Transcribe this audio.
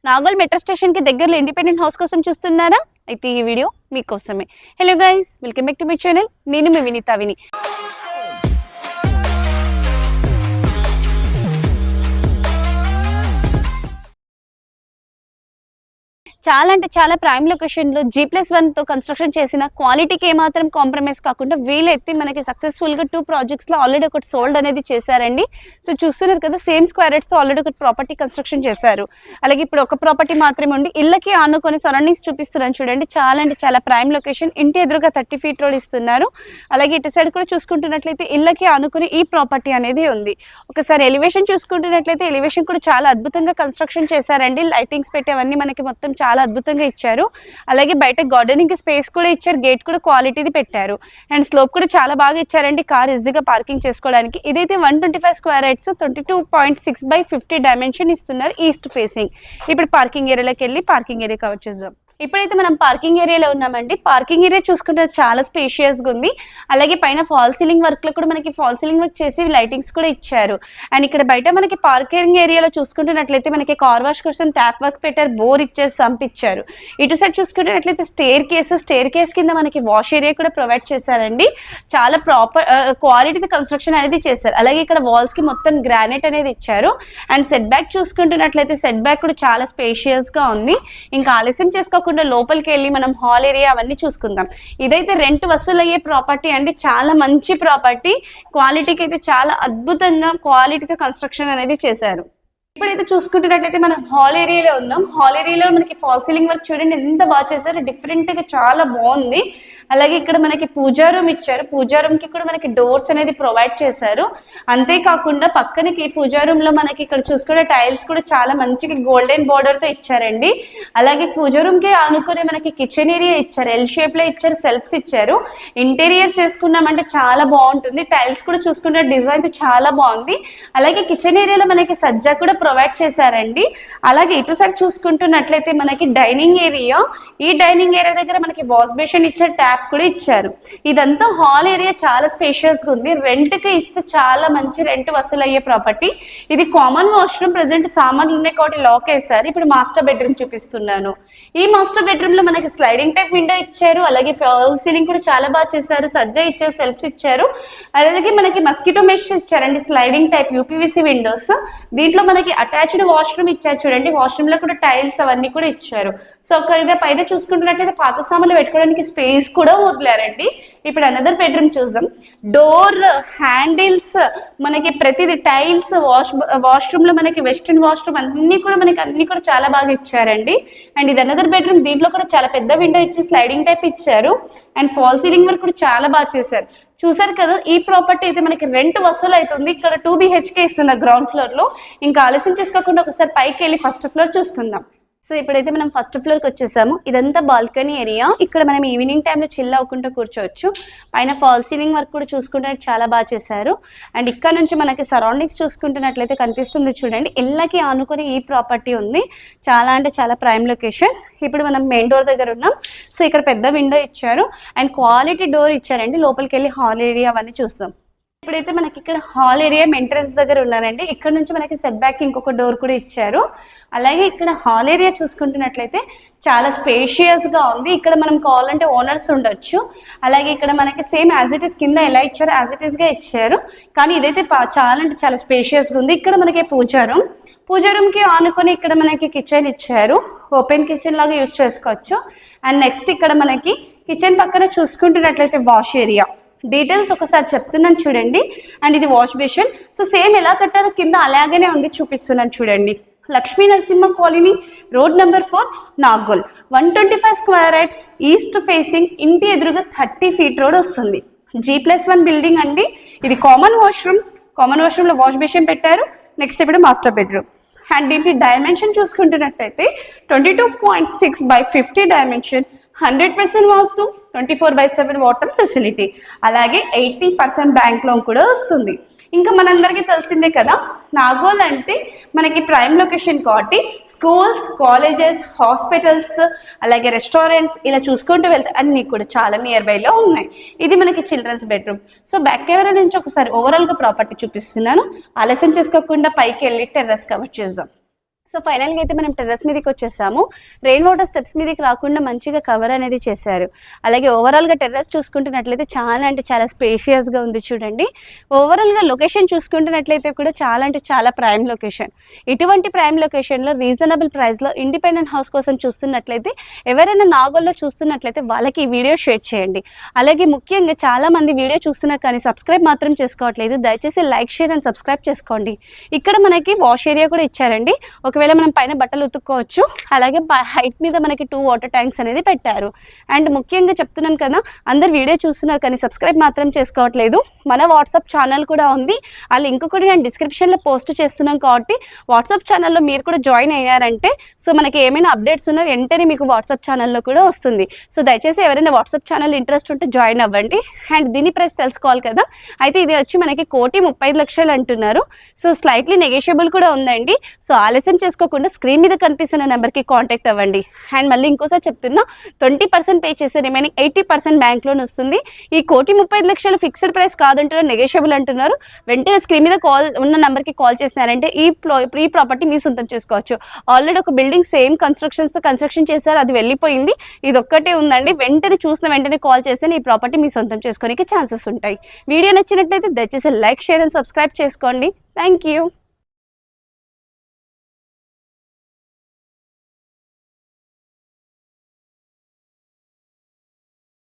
Nagole metro station కి దగ్గరలో independent house కోసం చూస్తున్నారా? అయితే ఈ వీడియో మీకోసమే. Hello guys, welcome back to my channel. నేను మీ వినీతా విని. చాలా అంటే చాలా ప్రైమ్ లొకేషన్లో G+1 తో కన్స్ట్రక్షన్ చేసిన క్వాలిటీకి ఏమాత్రం కాంప్రమైజ్ కాకుండా వీలైతే మనకి సక్సెస్ఫుల్గా 2 ప్రాజెక్ట్స్లో ఆల్రెడీ ఒకటి సోల్డ్ అనేది చేశారండి. సో చూస్తున్నారు కదా, సేమ్ స్క్వేర్ యార్డ్స్తో ఆల్రెడీ ఒక ప్రాపర్టీ కన్స్ట్రక్షన్ చేశారు. అలాగే ఇప్పుడు ఒక ప్రాపర్టీ మాత్రమే ఉండి ఇళ్ళకి ఆనుకొని సరౌండింగ్స్ చూపిస్తున్నాను చూడండి. చాలా అంటే చాలా ప్రైమ్ లొకేషన్. ఇంటి ఎదురుగా 30 feet రోడ్ ఇస్తున్నారు. అలాగే ఇటు సైడ్ కూడా చూసుకుంటున్నట్లయితే ఇళ్ళకి ఆనుకొని ఈ ప్రాపర్టీ అనేది ఉంది. ఒకసారి ఎలివేషన్ చూసుకుంటున్నట్లయితే ఎలివేషన్ కూడా చాలా అద్భుతంగా కన్స్ట్రక్షన్ చేశారండి. లైటింగ్స్ పెట్టేవన్నీ మనకి మొత్తం చాలా అద్భుతంగా ఇచ్చారు. అలాగే బయట గార్డెనింగ్ స్పేస్ కూడా ఇచ్చారు. గేట్ కూడా క్వాలిటీది పెట్టారు. అండ్ స్లోప్ కూడా చాలా బాగా ఇచ్చారండి, కార్ ఈజీగా పార్కింగ్ చేసుకోవడానికి. ఇదైతే 125 square yards 22.6/50 డైమెన్షన్ ఇస్తున్నారు, ఈస్ట్ ఫేసింగ్. ఇప్పుడు పార్కింగ్ ఏరియాలోకి వెళ్ళి పార్కింగ్ ఏరియా కవర్ చేద్దాం. ఇప్పుడైతే మనం పార్కింగ్ ఏరియాలో ఉన్నామండి. పార్కింగ్ ఏరియా చూసుకుంటే చాలా స్పేషియస్గా ఉంది. అలాగే పైన ఫాల్ సీలింగ్ వర్క్లో కూడా మనకి ఫాల్ సీలింగ్ వర్క్ చేసి లైటింగ్స్ కూడా ఇచ్చారు. అండ్ ఇక్కడ బయట మనకి పార్కింగ్ ఏరియాలో చూసుకుంటున్నట్లయితే మనకి కార్ వాష్ కోసం ట్యాప్ వర్క్ పెట్టారు, బోర్ ఇచ్చేసి సంపించారు. ఇటు సైడ్ చూసుకుంటున్నట్లయితే స్టేర్ కేస్ కింద మనకి వాష్ ఏరియా కూడా ప్రొవైడ్ చేశారండి. చాలా ప్రాపర్ క్వాలిటీ కన్స్ట్రక్షన్ అనేది చేశారు. అలాగే ఇక్కడ వాల్స్ కి మొత్తం గ్రానైట్ అనేది ఇచ్చారు. అండ్ సెట్ బ్యాక్ చూసుకుంటున్నట్లయితే సెట్ బ్యాక్ కూడా చాలా స్పేషియస్గా ఉంది. ఇంకా ఆలస్యం చేసుకోకుండా లోపలికి వెళ్ళి మనం హాల్ ఏరియా అవన్నీ చూసుకుందాం. ఇదైతే రెంట్ వసూలయ్యే ప్రాపర్టీ అండి. చాలా మంచి ప్రాపర్టీ. క్వాలిటీకి అయితే చాలా అద్భుతంగా క్వాలిటీతో కన్స్ట్రక్షన్ అనేది చేశారు. ఇప్పుడైతే చూసుకుంటున్నట్లయితే మనం హాల్ ఏరియాలో ఉన్నాం. హాల్ ఏరియాలో మనకి ఫాల్ సీలింగ్ వర్క్ చూడండి ఎంత బాగా చేశారు, డిఫరెంట్ గా చాలా బాగుంది. అలాగే ఇక్కడ మనకి పూజా రూమ్ ఇచ్చారు. పూజా రూమ్ కి కూడా మనకి డోర్స్ అనేది ప్రొవైడ్ చేశారు. అంతేకాకుండా పక్కనకి పూజా రూమ్ లో మనకి ఇక్కడ చూసుకునే టైల్స్ కూడా చాలా మంచిగా గోల్డెన్ బార్డర్ తో ఇచ్చారండి. అలాగే పూజా రూమ్ కి ఆనుకునే మనకి కిచెన్ ఏరియా ఇచ్చారు, ఎల్ షేప్ లో ఇచ్చారు, సెల్ఫ్స్ ఇచ్చారు. ఇంటీరియర్ చేసుకున్నామంటే చాలా బాగుంటుంది. టైల్స్ కూడా చూసుకుంటే డిజైన్ చాలా బాగుంది. అలాగే కిచెన్ ఏరియాలో మనకి సజ్జా కూడా ప్రొవైడ్ చేశారండి. అలాగే ఇటు సైడ్ చూసుకుంటున్నట్లయితే మనకి డైనింగ్ ఏరియా. ఈ డైనింగ్ ఏరియా దగ్గర మనకి వాష్ బేసిన్ ఇచ్చారు, ట్యాప్ కూడా ఇచ్చారు. ఇదంతా హాల్ ఏరియా చాలా స్పేషియస్ గా ఉంది. రెంట్ కి ఇస్తే చాలా మంచి రెంట్ వసూలు అయ్యే ప్రాపర్టీ. ఇది కామన్ వాష్రూమ్, ప్రెసెంట్ సామాన్లు ఉన్నాయి కాబట్టి లాక్ వేశారు. ఇప్పుడు మాస్టర్ బెడ్రూమ్ చూపిస్తున్నాను. ఈ మాస్టర్ బెడ్రూమ్ లో మనకి స్లైడింగ్ టైప్ విండో ఇచ్చారు. అలాగే ఫాల్ సీలింగ్ కూడా చాలా బాగా చేశారు, సజ్జా ఇచ్చారు, సెల్ఫ్స్ ఇచ్చారు. అలాగే మనకి మస్కిటో మెష్ ఇచ్చారండి, స్లైడింగ్ టైప్ UPVC విండోస్. దీంట్లో మనకి అటాచ్డ్ వాష్రూమ్ ఇచ్చారు చూడండి. వాష్రూమ్ లో కూడా టైల్స్ అవన్నీ కూడా ఇచ్చారు. సో ఒకరిగా పైన చూసుకుంటున్నట్లయితే పాత సామాన్లు పెట్టుకోవడానికి స్పేస్ కూడా వదిలారండి. ఇప్పుడు అనదర్ బెడ్రూమ్ చూద్దాం. డోర్ హ్యాండిల్స్ మనకి ప్రతిదీ టైల్స్, వాష్రూమ్ లో మనకి వెస్ట్రన్ వాష్రూమ్ అన్ని కూడా చాలా బాగా ఇచ్చారండి. అండ్ ఇది అనదర్ బెడ్రూమ్. దీంట్లో కూడా చాలా పెద్ద విండో ఇచ్చి స్లైడింగ్ టైప్ ఇచ్చారు. అండ్ ఫాల్ సీలింగ్ వర్క్ కూడా చాలా బాగా చేశారు. చూసారు కదా, ఈ ప్రాపర్టీ అయితే మనకి రెంట్ వసూలు అవుతుంది. ఇక్కడ 2 BHK ఇస్తున్న గ్రౌండ్ ఫ్లోర్ లో. ఇంకా ఆలస్యం చేసుకోకుండా ఒకసారి పైకి వెళ్ళి ఫస్ట్ ఫ్లోర్ చూసుకుందాం. సో ఇప్పుడైతే మనం ఫస్ట్ ఫ్లోర్కి వచ్చేసాము. ఇదంతా బాల్కనీ ఏరియా. ఇక్కడ మనం ఈవినింగ్ టైంలో చిల్ అవ్వకుండా కూర్చోవచ్చు. పైన ఫాల్ సీలింగ్ వర్క్ కూడా చూసుకుంటే చాలా బాగా చేశారు. అండ్ ఇక్కడ నుంచి మనకి సరౌండింగ్స్ చూసుకుంటున్నట్లయితే కనిపిస్తుంది చూడండి. ఇళ్ళకి ఆనుకొని ఈ ప్రాపర్టీ ఉంది. చాలా అంటే చాలా ప్రైమ్ లొకేషన్. ఇప్పుడు మనం మెయిన్ డోర్ దగ్గర ఉన్నాం. సో ఇక్కడ పెద్ద విండో ఇచ్చారు అండ్ క్వాలిటీ డోర్ ఇచ్చారండి. లోపలికి వెళ్ళి హాల్ ఏరియా అవన్నీ చూస్తాం. ఇప్పుడైతే మనకి ఇక్కడ హాల్ ఏరియా ఎంట్రన్స్ దగ్గర ఉన్నారండి. ఇక్కడ నుంచి మనకి సెట్ బ్యాక్ ఇంకొక డోర్ కూడా ఇచ్చారు. అలాగే ఇక్కడ హాల్ ఏరియా చూసుకుంటున్నట్లయితే చాలా స్పేషియస్ గా ఉంది. ఇక్కడ మనం కావాలంటే ఓనర్స్ ఉండొచ్చు. అలాగే ఇక్కడ మనకి సేమ్ యాజ్ ఇట్ ఈస్ కింద ఎలా ఇచ్చారో యాజ్ ఇట్ ఈస్ గా ఇచ్చారు. కానీ ఇదైతే చాలా అంటే చాలా స్పేషియస్ గా ఉంది. ఇక్కడ మనకి పూజా రూమ్ కి ఆనుకొని ఇక్కడ మనకి కిచెన్ ఇచ్చారు. ఓపెన్ కిచెన్ లాగా యూజ్ చేసుకోవచ్చు. అండ్ నెక్స్ట్ ఇక్కడ మనకి కిచెన్ పక్కన చూసుకుంటున్నట్లయితే వాష్ ఏరియా. డీటెయిల్స్ ఒకసారి చెప్తున్నాను చూడండి. అండ్ ఇది వాష్ బేసిన్. సో సేమ్ ఎలా కట్టారో కింద అలాగనే ఉంది, చూపిస్తున్నాను చూడండి. Lakshmi Narasimha colony, road number 4, Nagole. 125 square yards east facing. ఇంటి ఎదురుగా 30 feet రోడ్ వస్తుంది. G+1 బిల్డింగ్ అండి. ఇది కామన్ వాష్రూమ్ లో వాష్ బేసిన్ పెట్టారు. నెక్స్ట్ ఇప్పుడు మాస్టర్ బెడ్రూమ్. అండ్ దీంట్లో డైమెన్షన్ చూసుకుంటున్నట్టయితే 22.6/50 డైమెన్షన్, 100% వాస్తు, 24/7 వాటర్ ఫెసిలిటీ. అలాగే 80% బ్యాంక్ లోన్ కూడా వస్తుంది. ఇంకా మనందరికీ తెలిసిందే కదా, నాగోల్ అంటే మనకి ప్రైమ్ లొకేషన్ కాబట్టి స్కూల్స్, కాలేజెస్, హాస్పిటల్స్, అలాగే రెస్టారెంట్స్ ఇలా చూసుకుంటూ వెళ్తే అన్నీ కూడా చాలా నియర్ బైలో ఉన్నాయి. ఇది మనకి children's bedroom. So back camera నుంచి ఒకసారి ఓవరాల్గా ప్రాపర్టీ చూపిస్తున్నాను. ఆలస్యం చేసుకోకుండా పైకి వెళ్ళి టెర్రస్ కవర్ చేద్దాం. సో ఫైనల్గా అయితే మనం టెర్రస్ మీదకి వచ్చేసాము. రెయిన్ వాటర్ స్టెప్స్ మీదకి రాకుండా మంచిగా కవర్ అనేది చేశారు. అలాగే ఓవరాల్గా టెర్రస్ చూసుకుంటున్నట్లయితే చాలా అంటే చాలా స్పేషియస్గా ఉంది చూడండి. ఓవరాల్గా లొకేషన్ చూసుకుంటున్నట్లయితే కూడా చాలా అంటే చాలా ప్రైమ్ లొకేషన్. ఇటువంటి ప్రైమ్ లొకేషన్లో రీజనబుల్ ప్రైస్లో ఇండిపెండెంట్ హౌస్ కోసం చూస్తున్నట్లయితే ఎవరైనా నాగోల్లో చూస్తున్నట్లయితే వాళ్ళకి ఈ వీడియో షేర్ చేయండి. అలాగే ముఖ్యంగా చాలామంది వీడియో చూస్తున్నా కానీ సబ్స్క్రైబ్ మాత్రం చేసుకోవట్లేదు. దయచేసి లైక్, షేర్ అండ్ సబ్స్క్రైబ్ చేసుకోండి. ఇక్కడ మనకి వాష్ ఏరియా కూడా ఇచ్చారండి. ఒకవేళ మనం పైన బట్టలు ఉతుక్కోవచ్చు. అలాగే హైట్ మీద మనకి 2 వాటర్ ట్యాంక్స్ అనేది పెట్టారు. అండ్ ముఖ్యంగా చెప్తున్నాను కదా, అందరు వీడియో చూస్తున్నారు కానీ సబ్స్క్రైబ్ మాత్రం చేసుకోవట్లేదు. మన వాట్సాప్ ఛానల్ కూడా ఉంది. ఆ లింక్ కూడా నేను డిస్క్రిప్షన్లో పోస్ట్ చేస్తున్నాను కాబట్టి వాట్సాప్ ఛానల్లో మీరు కూడా జాయిన్ అయ్యారంటే సో మనకి ఏమైనా అప్డేట్స్ ఉన్నా వెంటనే మీకు వాట్సాప్ ఛానల్లో కూడా వస్తుంది. సో దయచేసి ఎవరైనా వాట్సాప్ ఛానల్ ఇంట్రెస్ట్ ఉంటే జాయిన్ అవ్వండి. అండ్ దీని ప్రైస్ తెలుసుకోవాలి కదా, అయితే ఇది వచ్చి మనకి 1,35,00,000 అంటున్నారు. సో స్లైట్లీ నెగోషియబుల్ కూడా ఉందండి. సో ఆలస్యం చేసుకోకుండా స్క్రీన్ మీద కనిపిస్తున్న నెంబర్కి కాంటాక్ట్ అవ్వండి. అండ్ మళ్ళీ ఇంకోసారి చెప్తున్నా, 20% పే చేస్తే రిమైనింగ్ 80% బ్యాంక్ లోన్ వస్తుంది. ఈ 1,35,00,000 ఫిక్స్డ్ ప్రైస్ కాదంటున్నారు, నెగోషియబుల్ అంటున్నారు. వెంటనే స్క్రీన్ మీద కాల్ ఉన్న నెంబర్కి కాల్ చేసినారంటే ఈ ప్రాపర్టీ మీ సొంతం చేసుకోవచ్చు. ఆల్రెడీ ఒక బిల్డింగ్ సేమ్ కన్స్ట్రక్షన్ చేశారు, అది వెళ్ళిపోయింది. ఇది ఒక్కటే ఉందండి. వెంటనే చూసిన వెంటనే కాల్ చేస్తే ఈ ప్రాపర్టీ మీ సొంతం చేసుకోవడానికి ఛాన్సెస్ ఉంటాయి. వీడియో నచ్చినట్లయితే దయచేసి లైక్, షేర్ అండ్ సబ్స్క్రైబ్ చేసుకోండి. Thank you.